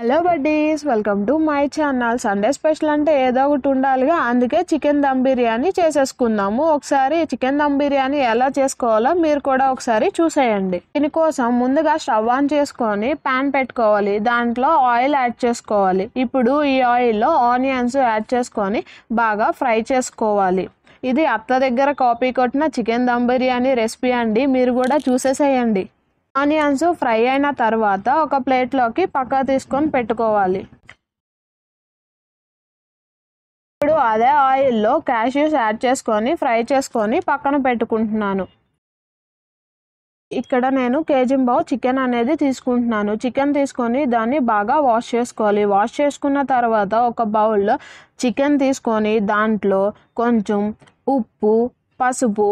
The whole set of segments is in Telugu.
Hello buddies, welcome to my channel. Sunday special అంటే ఏదో ఒకటి ఉండాలిగా, అందుకే చికెన్ దమ్ బిర్యానీ చేసేసుకుందాము. ఒకసారి చికెన్ దమ్ బిర్యానీ ఎలా చేసుకోవాలో మీరు కూడా ఒకసారి చూసేయండి. దీనికోసం ముందుగా స్టవ్ ఆన్ చేసుకొని ప్యాన్ పెట్టుకోవాలి. దాంట్లో ఆయిల్ యాడ్ చేసుకోవాలి. ఇప్పుడు ఈ ఆయిల్లో ఆనియన్స్ యాడ్ చేసుకొని బాగా ఫ్రై చేసుకోవాలి. ఇది అత్త దగ్గర కాపీ కొట్టిన చికెన్ దమ్ బిర్యానీ రెసిపీ అండి, మీరు కూడా చూసేసేయండి. ఆనియన్స్ ఫ్రై అయిన తర్వాత ఒక ప్లేట్లోకి పక్కా తీసుకొని పెట్టుకోవాలి. ఇప్పుడు అదే ఆయిల్లో క్యాష్యూస్ యాడ్ చేసుకొని ఫ్రై చేసుకొని పక్కన పెట్టుకుంటున్నాను. ఇక్కడ నేను కేజీంబావు చికెన్ అనేది తీసుకుంటున్నాను. చికెన్ తీసుకొని దాన్ని బాగా వాష్ చేసుకోవాలి. వాష్ చేసుకున్న తర్వాత ఒక బౌల్లో చికెన్ తీసుకొని దాంట్లో కొంచెం ఉప్పు, పసుపు,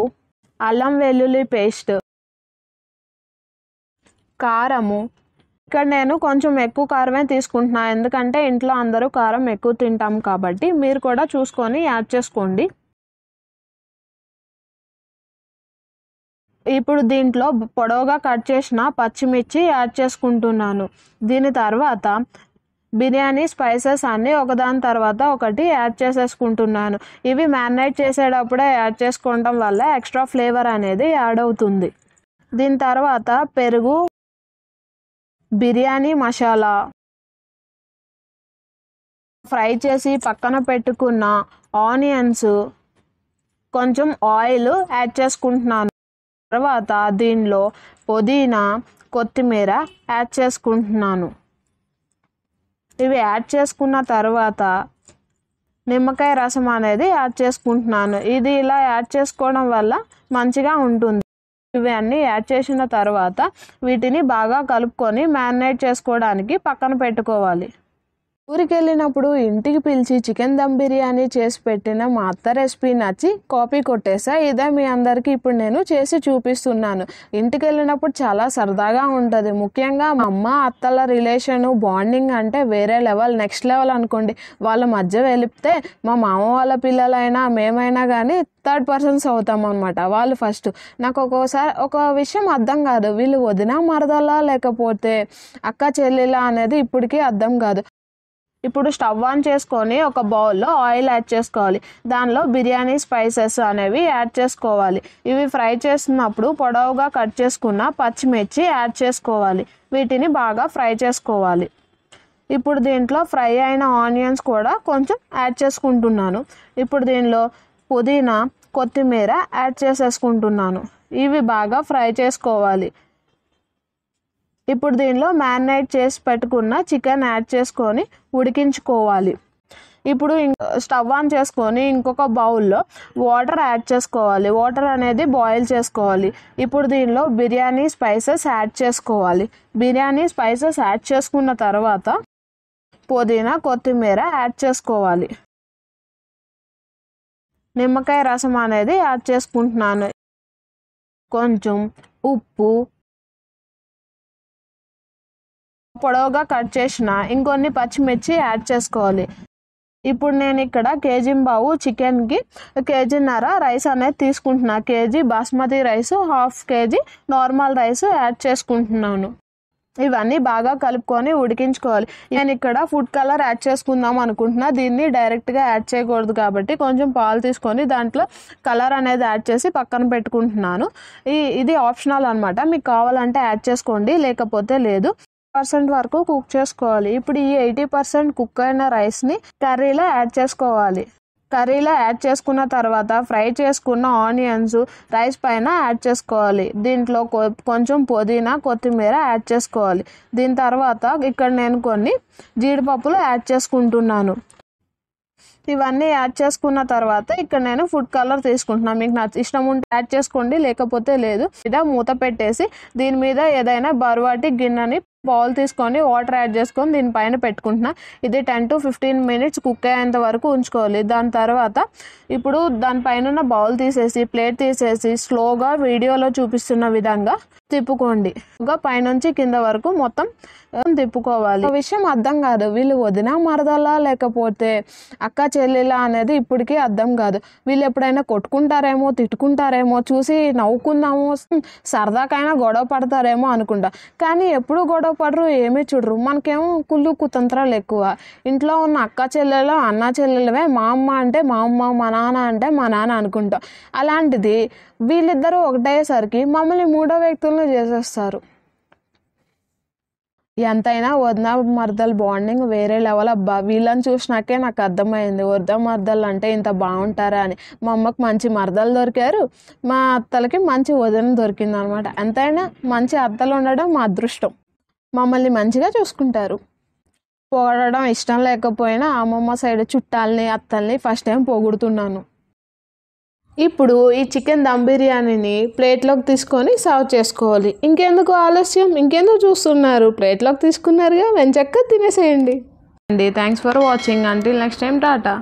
అల్లం వెల్లుల్లి పేస్ట్, కారము. ఇక్కడ నేను కొంచెం ఎక్కువ కారమే తీసుకుంటున్నాను, ఎందుకంటే ఇంట్లో అందరూ కారం ఎక్కువ తింటాం కాబట్టి మీరు కూడా చూసుకొని యాడ్ చేసుకోండి. ఇప్పుడు దీంట్లో పొడవుగా కట్ చేసిన పచ్చిమిర్చి యాడ్ చేసుకుంటున్నాను. దీని తర్వాత బిర్యానీ స్పైసెస్ అన్నీ ఒకదాని తర్వాత ఒకటి యాడ్ చేసేసుకుంటున్నాను. ఇవి మ్యారినేట్ చేసేటప్పుడే యాడ్ చేసుకోవడం వల్ల ఎక్స్ట్రా ఫ్లేవర్ అనేది యాడ్ అవుతుంది. దీని తర్వాత పెరుగు, బిర్యానీ మసాలా, ఫ్రై చేసి పక్కన పెట్టుకున్న ఆనియన్స్, కొంచెం ఆయిల్ యాడ్ చేసుకుంటున్నాను. తర్వాత దీనిలో పుదీనా, కొత్తిమీర యాడ్ చేసుకుంటున్నాను. ఇవి యాడ్ చేసుకున్న తర్వాత నిమ్మకాయ రసం అనేది యాడ్ చేసుకుంటున్నాను. ఇది ఇలా యాడ్ చేసుకోవడం వల్ల మంచిగా ఉంటుంది. ఇవన్నీ యాడ్ చేసిన తర్వాత వీటిని బాగా కలుపుకొని మ్యారినేట్ చేసుకోవడానికి పక్కన పెట్టుకోవాలి. ఊరికి వెళ్ళినప్పుడు ఇంటికి పిలిచి చికెన్ దమ్ బిర్యానీ చేసి పెట్టిన మా అత్త రెసిపీ నచ్చి కాపీ కొట్టేసా. ఇదే మీ అందరికీ ఇప్పుడు నేను చేసి చూపిస్తున్నాను. ఇంటికి వెళ్ళినప్పుడు చాలా సరదాగా ఉంటుంది. ముఖ్యంగా మా అమ్మ అత్తల రిలేషను బాండింగ్ అంటే వేరే లెవెల్, నెక్స్ట్ లెవెల్ అనుకోండి. వాళ్ళ మధ్య వెలిపితే మా మామ వాళ్ళ పిల్లలైనా మేమైనా కానీ థర్డ్ పర్సన్స్ అవుతాం అనమాట. వాళ్ళు ఫస్ట్. నాకు ఒక్కోసారి ఒక విషయం అర్థం కాదు, వీళ్ళు వదిన మరదలా లేకపోతే అక్క చెల్లెలా అనేది ఇప్పటికీ అర్థం కాదు. ఇప్పుడు స్టవ్ ఆన్ చేసుకొని ఒక బౌల్లో ఆయిల్ యాడ్ చేసుకోవాలి. దానిలో బిర్యానీ స్పైసెస్ అనేవి యాడ్ చేసుకోవాలి. ఇవి ఫ్రై చేస్తున్నప్పుడు పొడవుగా కట్ చేసుకున్న పచ్చిమిర్చి యాడ్ చేసుకోవాలి. వీటిని బాగా ఫ్రై చేసుకోవాలి. ఇప్పుడు దీంట్లో ఫ్రై అయిన ఆనియన్స్ కూడా కొంచెం యాడ్ చేసుకుంటున్నాను. ఇప్పుడు దీనిలో పుదీనా, కొత్తిమీర యాడ్ చేసేసుకుంటున్నాను. ఇవి బాగా ఫ్రై చేసుకోవాలి. ఇప్పుడు దీనిలో మ్యారినేట్ చేసి పెట్టుకున్న చికెన్ యాడ్ చేసుకొని ఉడికించుకోవాలి. ఇప్పుడు స్టవ్ ఆన్ చేసుకొని ఇంకొక బౌల్లో వాటర్ యాడ్ చేసుకోవాలి. వాటర్ అనేది బాయిల్ చేసుకోవాలి. ఇప్పుడు దీనిలో బిర్యానీ స్పైసెస్ యాడ్ చేసుకోవాలి. బిర్యానీ స్పైసెస్ యాడ్ చేసుకున్న తర్వాత పుదీనా, కొత్తిమీర యాడ్ చేసుకోవాలి. నిమ్మకాయ రసం అనేది యాడ్ చేసుకుంటున్నాను. కొంచెం ఉప్పు, పొడవుగా కట్ చేసిన ఇంకొన్ని పచ్చిమిర్చి యాడ్ చేసుకోవాలి. ఇప్పుడు నేను ఇక్కడ కేజీంబావు చికెన్కి కేజీన్నర రైస్ అనేది తీసుకుంటున్నా. KG basmati rice, half KG normal rice add చేసుకుంటున్నాను. ఇవన్నీ బాగా కలుపుకొని ఉడికించుకోవాలి. నేను ఇక్కడ ఫుడ్ కలర్ యాడ్ చేసుకుందాం అనుకుంటున్నా. దీన్ని డైరెక్ట్గా యాడ్ చేయకూడదు కాబట్టి కొంచెం పాలు తీసుకొని దాంట్లో కలర్ అనేది యాడ్ చేసి పక్కన పెట్టుకుంటున్నాను. ఇది ఆప్షనల్ అనమాట. మీకు కావాలంటే యాడ్ చేసుకోండి, లేకపోతే లేదు. 80% వరకు కుక్ చేసుకోవాలి. ఇప్పుడు ఈ 80% కుక్ అయిన రైస్ని కర్రీలో యాడ్ చేసుకోవాలి. కర్రీలో యాడ్ చేసుకున్న తర్వాత ఫ్రై చేసుకున్న ఆనియన్స్ రైస్ పైన యాడ్ చేసుకోవాలి. దీంట్లో కొంచెం పుదీనా, కొత్తిమీర యాడ్ చేసుకోవాలి. దీని తర్వాత ఇక్కడ నేను కొన్ని జీడిపప్పులు యాడ్ చేసుకుంటున్నాను. ఇవన్నీ యాడ్ చేసుకున్న తర్వాత ఇక్కడ నేను ఫుడ్ కలర్ తీసుకుంటున్నాను. మీకు ఇష్టం ఉంటే యాడ్ చేసుకోండి, లేకపోతే లేదు. ఇలా మూత పెట్టేసి దీని మీద ఏదైనా బరువాటి గిన్నెని బౌల్ తీసుకొని వాటర్ యాడ్ చేసుకొని దీనిపైన పెట్టుకుంటున్నా. ఇది 10 to 15 minutes కుక్ అయ్యేంత వరకు ఉంచుకోవాలి. దాని తర్వాత ఇప్పుడు దానిపైన ఉన్న బౌల్ తీసేసి ప్లేట్ తీసేసి స్లోగా వీడియోలో చూపిస్తున్న విధంగా తిప్పుకోండి. ఇంకా పైనుంచి కింద వరకు మొత్తం తిప్పుకోవాలి. విషయం అర్థం కాదు, వీళ్ళు వదిన మరదలా లేకపోతే అక్క చెల్లెలా అనేది ఇప్పటికీ అర్థం కాదు. వీళ్ళు ఎప్పుడైనా కొట్టుకుంటారేమో, తిట్టుకుంటారేమో, చూసి నవ్వుకుందాము, సరదాకైనా గొడవ పడతారేమో అనుకుంటా. కానీ ఎప్పుడు గొడవ పడరు, ఏమీ చూడరు. మనకేమో కుళ్ళు కుతంత్రాలు ఎక్కువ. ఇంట్లో ఉన్న అక్క చెల్లెలు, అన్న చెల్లెలవే మా అమ్మ అంటే మా అమ్మ, మా నాన్న అంటే మా నాన్న అనుకుంటాం. అలాంటిది వీళ్ళిద్దరూ ఒకటయ్యేసరికి మమ్మల్ని మూడో వ్యక్తులను చేసేస్తారు. ఎంతైనా వదిన మరదలు బాండింగ్ వేరే లెవెల్ అబ్బా. వీళ్ళని చూసినాకే నాకు అర్థమైంది వదిన మరదలు అంటే ఇంత బాగుంటారా అని. మా అమ్మకి మంచి మరదలు దొరికారు, మా అత్తలకి మంచి వదిన దొరికింది అనమాట. ఎంతైనా మంచి అత్తలు ఉండడం మా అదృష్టం. మమ్మల్ని మంచిగా చూసుకుంటారు. పొగడడం ఇష్టం లేకపోయినా అమ్మమ్మ సైడ్ చుట్టాలని, అత్తల్ని ఫస్ట్ టైం పొగుడుతున్నాను. ఇప్పుడు ఈ చికెన్ దమ్ బిర్యానీని ప్లేట్లోకి తీసుకొని సర్వ్ చేసుకోవాలి. ఇంకెందుకు ఆలస్యం, ఇంకెందుకు చూస్తున్నారు? ప్లేట్లోకి తీసుకున్నారుగా, వెంచక్క తినేసేయండి. Thanks for watching. Until next time, Tata.